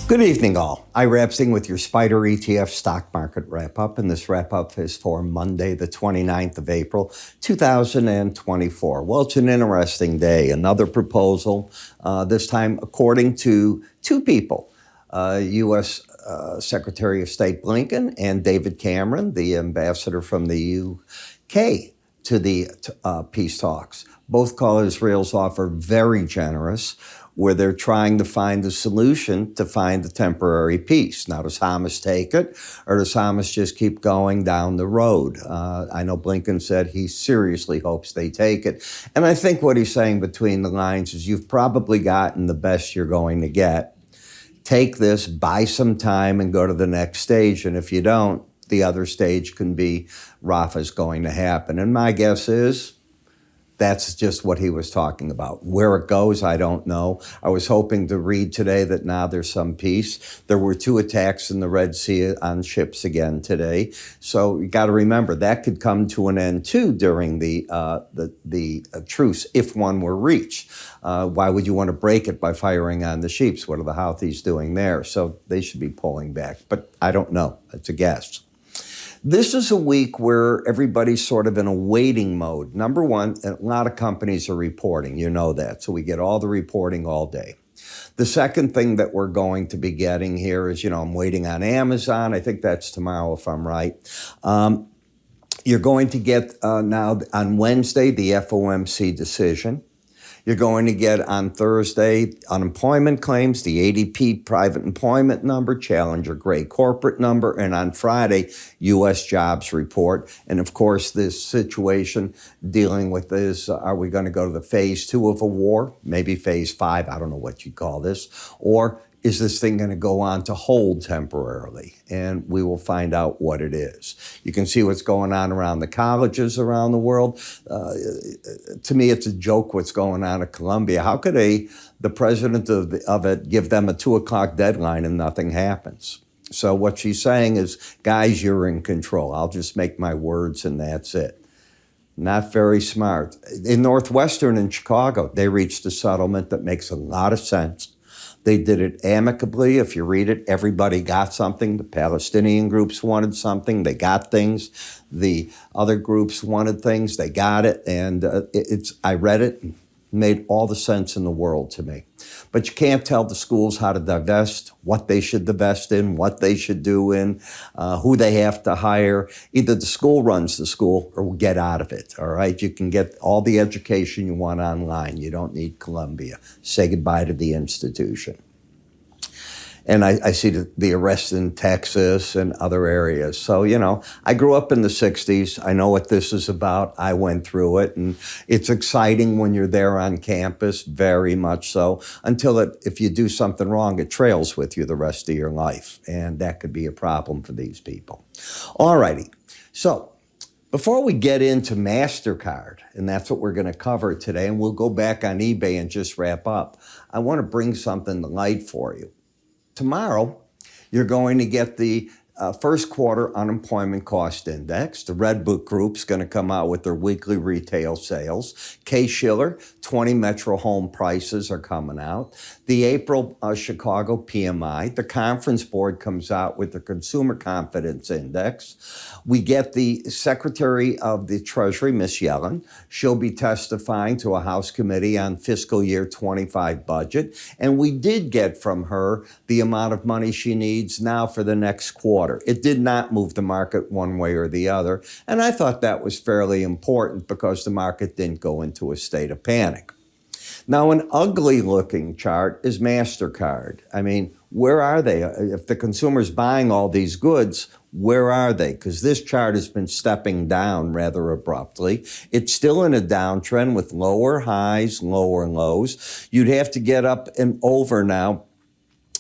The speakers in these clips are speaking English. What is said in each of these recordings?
Good evening, all. Epstein with your SPDR-ETF stock market wrap-up, and this wrap-up is for Monday, the 29th of April, 2024. Well, it's an interesting day. Another proposal, this time according to two people, U.S. Secretary of State Blinken and David Cameron, the ambassador from the U.K. to the peace talks. Both call Israel's offer very generous, where they're trying to find a solution to find a temporary peace. Now, does Hamas take it, or does Hamas just keep going down the road? I know Blinken said he seriously hopes they take it. And I think what he's saying between the lines is you've probably gotten the best you're going to get. Take this, buy some time, and go to the next stage. And if you don't, the other stage can be Rafah's going to happen. And my guess is that's just what he was talking about. Where it goes, I don't know. I was hoping to read today that now there's some peace. There were 2 attacks in the Red Sea on ships again today. So you got to remember that could come to an end too during the truce if one were reached. Why would you want to break it by firing on the ships? What are the Houthis doing there? So they should be pulling back. But I don't know. It's a guess. This is a week where everybody's sort of in a waiting mode. Number one, a lot of companies are reporting. You know that. So we get all the reporting all day. The second thing that we're going to be getting here is, I'm waiting on Amazon. I think that's tomorrow if I'm right. You're going to get now on Wednesday the FOMC decision. You're going to get on Thursday unemployment claims, the ADP private employment number, Challenger Gray corporate number, and on Friday, U.S. jobs report. And of course, this situation dealing with this, are we going to go to the phase 2 of a war? Maybe phase 5, I don't know what you call this. Or is this thing going to go on to hold temporarily? And we will find out what it is. You can see what's going on around the colleges around the world. To me, it's a joke what's going on at Columbia. How could the president of it give them a 2 o'clock deadline and nothing happens? So what she's saying is, guys, you're in control. I'll just make my words and that's it. Not very smart. In Northwestern in Chicago, they reached a settlement that makes a lot of sense. They did it amicably. If you read it, everybody got something. The Palestinian groups wanted something. They got things. The other groups wanted things. They got it. And I read it. It made all the sense in the world to me. But you can't tell the schools how to divest, what they should divest in, what they should do in, who they have to hire. Either the school runs the school or get out of it, all right? You can get all the education you want online. You don't need Columbia. Say goodbye to the institution. And I see the arrests in Texas and other areas. So, I grew up in the 60s. I know what this is about. I went through it. And it's exciting when you're there on campus, very much so, until if you do something wrong, it trails with you the rest of your life. And that could be a problem for these people. All righty. So before we get into MasterCard, and that's what we're going to cover today, and we'll go back on eBay and just wrap up, I want to bring something to light for you. Tomorrow, you're going to get the first quarter unemployment cost index. The Red Book Group's going to come out with their weekly retail sales. Case-Shiller, 20 metro home prices are coming out. The April Chicago PMI. The Conference Board comes out with the Consumer Confidence Index. We get the Secretary of the Treasury, Ms. Yellen. She'll be testifying to a House committee on fiscal year 25 budget. And we did get from her the amount of money she needs now for the next quarter. It did not move the market one way or the other. And I thought that was fairly important because the market didn't go into a state of panic. Now, an ugly-looking chart is MasterCard. I mean, where are they? If the consumer's buying all these goods, where are they? Because this chart has been stepping down rather abruptly. It's still in a downtrend with lower highs, lower lows. You'd have to get up and over now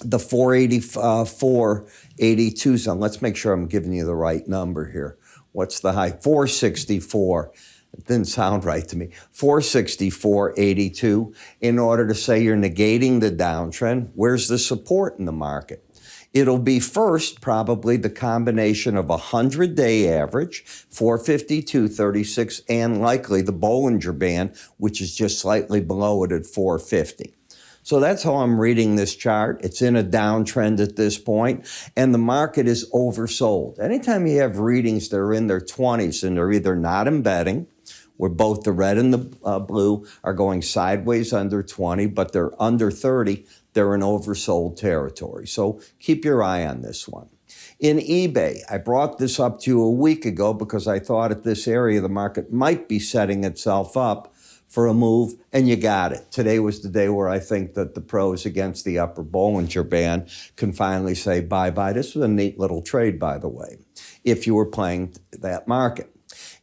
the 482 zone. Let's make sure I'm giving you the right number here. What's the high? 464. It didn't sound right to me. 464.82. In order to say you're negating the downtrend, where's the support in the market? It'll be first probably the combination of a 100-day average, 452.36, and likely the Bollinger Band, which is just slightly below it at 450. So that's how I'm reading this chart. It's in a downtrend at this point, and the market is oversold. Anytime you have readings that are in their 20s and they're either not embedding, where both the red and the blue are going sideways under 20, but they're under 30, they're in oversold territory. So keep your eye on this one. In eBay, I brought this up to you a week ago because I thought at this area the market might be setting itself up for a move, and you got it. Today was the day where I think that the pros against the upper Bollinger Band can finally say bye-bye. This was a neat little trade, by the way, if you were playing that market.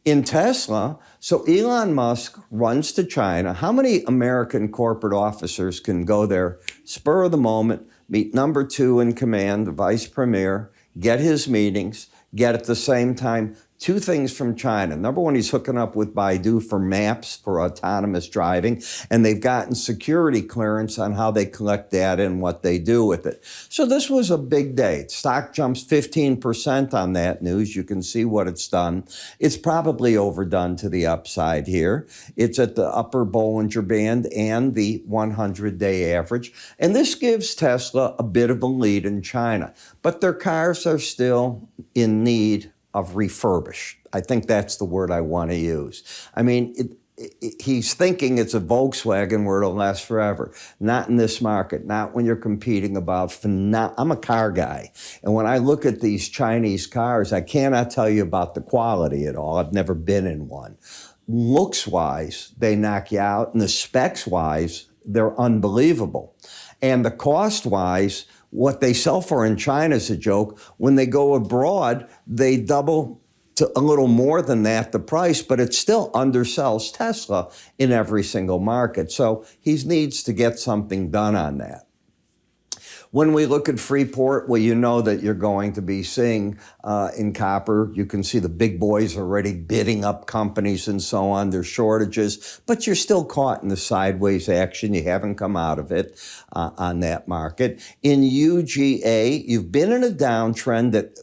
In Tesla, so Elon Musk runs to China. How many American corporate officers can go there, spur of the moment, meet number 2 in command, the vice premier, get his meetings, get at the same time 2 things from China. Number 1, he's hooking up with Baidu for maps for autonomous driving, and they've gotten security clearance on how they collect data and what they do with it. So this was a big day. Stock jumps 15% on that news. You can see what it's done. It's probably overdone to the upside here. It's at the upper Bollinger Band and the 100-day average. And this gives Tesla a bit of a lead in China. But their cars are still in need of refurbished. I think that's the word I want to use. I mean, he's thinking it's a Volkswagen where it'll last forever. Not in this market, not when you're competing about, I'm a car guy. And when I look at these Chinese cars, I cannot tell you about the quality at all. I've never been in one. Looks-wise, they knock you out, and the specs-wise, they're unbelievable. And the cost-wise, what they sell for in China is a joke. When they go abroad, they double to a little more than that, the price, but it still undersells Tesla in every single market. So he needs to get something done on that. When we look at Freeport, well, you know that you're going to be seeing in copper, you can see the big boys already bidding up companies and so on. There's shortages, but you're still caught in the sideways action. You haven't come out of it on that market. In UGA, you've been in a downtrend that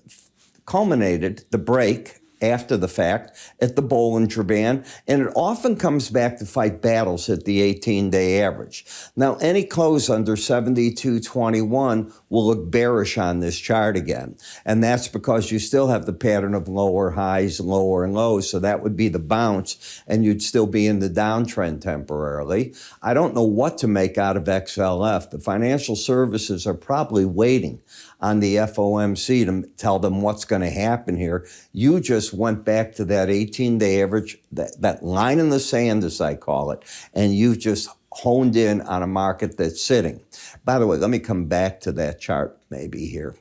culminated the break after the fact at the Bollinger Band, and it often comes back to fight battles at the 18-day average. Now, any close under 72.21 will look bearish on this chart again, and that's because you still have the pattern of lower highs, lower lows, so that would be the bounce, and you'd still be in the downtrend temporarily. I don't know what to make out of XLF. The financial services are probably waiting on the FOMC to tell them what's going to happen here. You just went back to that 18-day average, that line in the sand, as I call it, and you've just honed in on a market that's sitting. By the way, let me come back to that chart maybe here.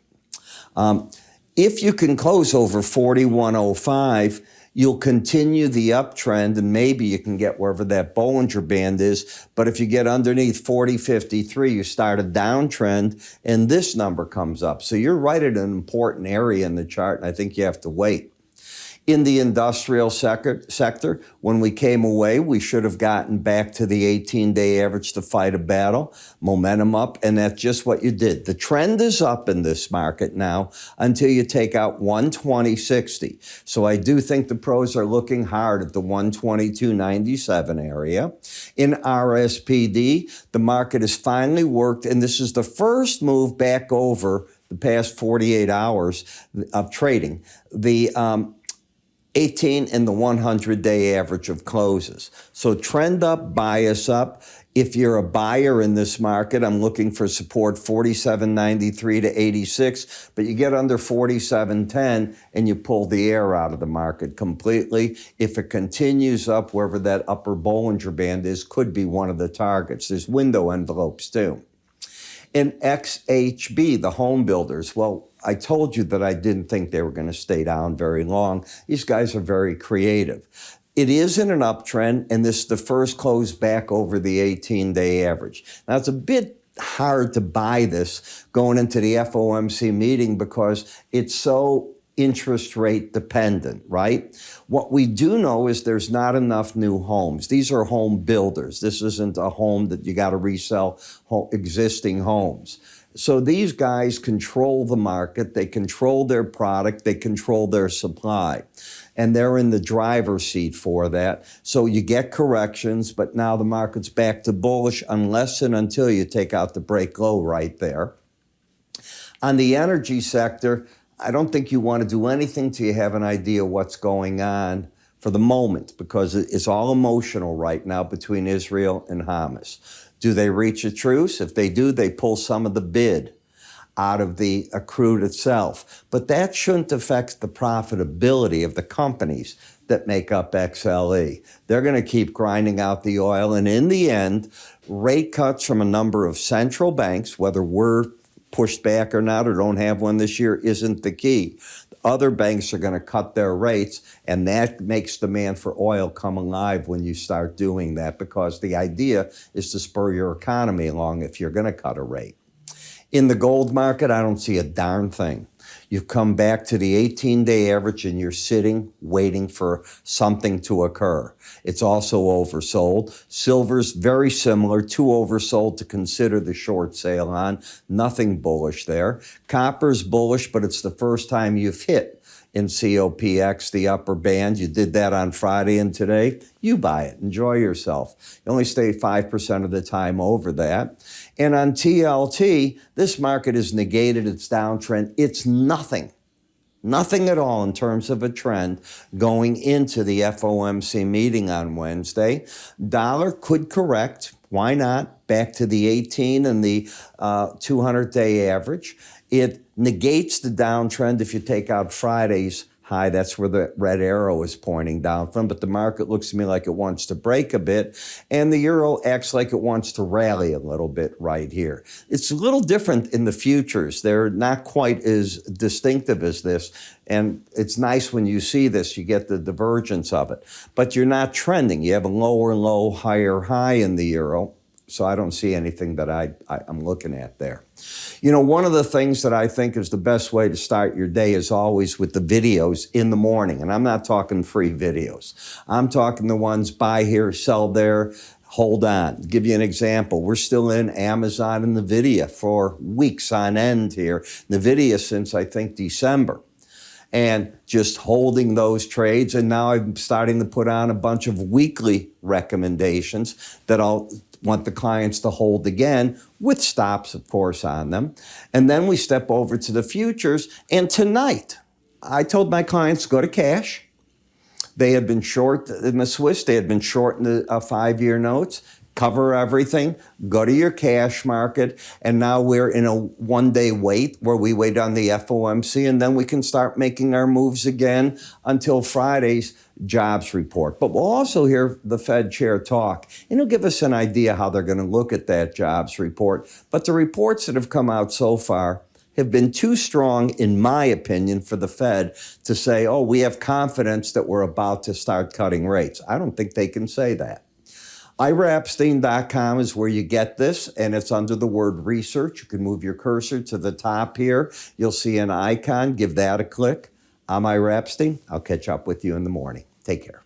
If you can close over 41.05, you'll continue the uptrend, and maybe you can get wherever that Bollinger Band is. But if you get underneath 40.53, you start a downtrend, and this number comes up. So you're right at an important area in the chart, and I think you have to wait. In the industrial sector, when we came away, we should have gotten back to the 18-day average to fight a battle, momentum up, and that's just what you did. The trend is up in this market now until you take out 120.60. So I do think the pros are looking hard at the 122.97 area. In RSPD, the market has finally worked, and this is the first move back over the past 48 hours of trading. The 18 and the 100-day average of closes. So trend up, bias up. If you're a buyer in this market, I'm looking for support 47.93 to 86, but you get under 47.10 and you pull the air out of the market completely. If it continues up, wherever that upper Bollinger Band is, could be one of the targets. There's window envelopes too. In XHB, the home builders, well, I told you that I didn't think they were going to stay down very long. These guys are very creative. It is in an uptrend, and this is the first close back over the 18-day average. Now, it's a bit hard to buy this going into the FOMC meeting because it's so interest rate dependent, right? What we do know is there's not enough new homes. These are home builders. This isn't a home that you got to resell existing homes. So these guys control the market, they control their product, they control their supply. And they're in the driver's seat for that. So you get corrections, but now the market's back to bullish unless and until you take out the break low right there. On the energy sector, I don't think you want to do anything till you have an idea what's going on for the moment, because it's all emotional right now between Israel and Hamas. Do they reach a truce? If they do, they pull some of the bid out of the crude itself. But that shouldn't affect the profitability of the companies that make up XLE. They're going to keep grinding out the oil. And in the end, rate cuts from a number of central banks, whether we're pushed back or not or don't have one this year, isn't the key. Other banks are going to cut their rates, and that makes demand for oil come alive when you start doing that, because the idea is to spur your economy along if you're going to cut a rate. In the gold market, I don't see a darn thing. You've come back to the 18-day average and you're sitting, waiting for something to occur. It's also oversold. Silver's very similar, too oversold to consider the short sale on. Nothing bullish there. Copper's bullish, but it's the first time you've hit in COPX, the upper band. You did that on Friday, and today you buy it. Enjoy yourself. You only stay 5% of the time over that. And on TLT, this market has negated its downtrend. It's nothing at all in terms of a trend going into the FOMC meeting on Wednesday. Dollar could correct. Why not? Back to the 18 and the 200-day average. It negates the downtrend if you take out Friday's high. That's where the red arrow is pointing down from. But the market looks to me like it wants to break a bit. And the euro acts like it wants to rally a little bit right here. It's a little different in the futures. They're not quite as distinctive as this. And it's nice when you see this, you get the divergence of it. But you're not trending. You have a lower low, higher high in the euro. So I don't see anything that I'm looking at there. You know, one of the things that I think is the best way to start your day is always with the videos in the morning. And I'm not talking free videos. I'm talking the ones buy here, sell there, hold on. Give you an example. We're still in Amazon and NVIDIA for weeks on end here. NVIDIA since, I think, December. And just holding those trades. And now I'm starting to put on a bunch of weekly recommendations that I'll want the clients to hold again, with stops, of course, on them. And then we step over to the futures. And tonight, I told my clients, go to cash. They had been short in the Swiss. They had been short in the 5-year notes. Cover everything, go to your cash market, and now we're in a one-day wait where we wait on the FOMC, and then we can start making our moves again until Friday's jobs report. But we'll also hear the Fed chair talk, and he'll give us an idea how they're going to look at that jobs report. But the reports that have come out so far have been too strong, in my opinion, for the Fed to say, oh, we have confidence that we're about to start cutting rates. I don't think they can say that. IraEpstein.com is where you get this, and it's under the word research. You can move your cursor to the top here. You'll see an icon. Give that a click. I'm Ira Epstein. I'll catch up with you in the morning. Take care.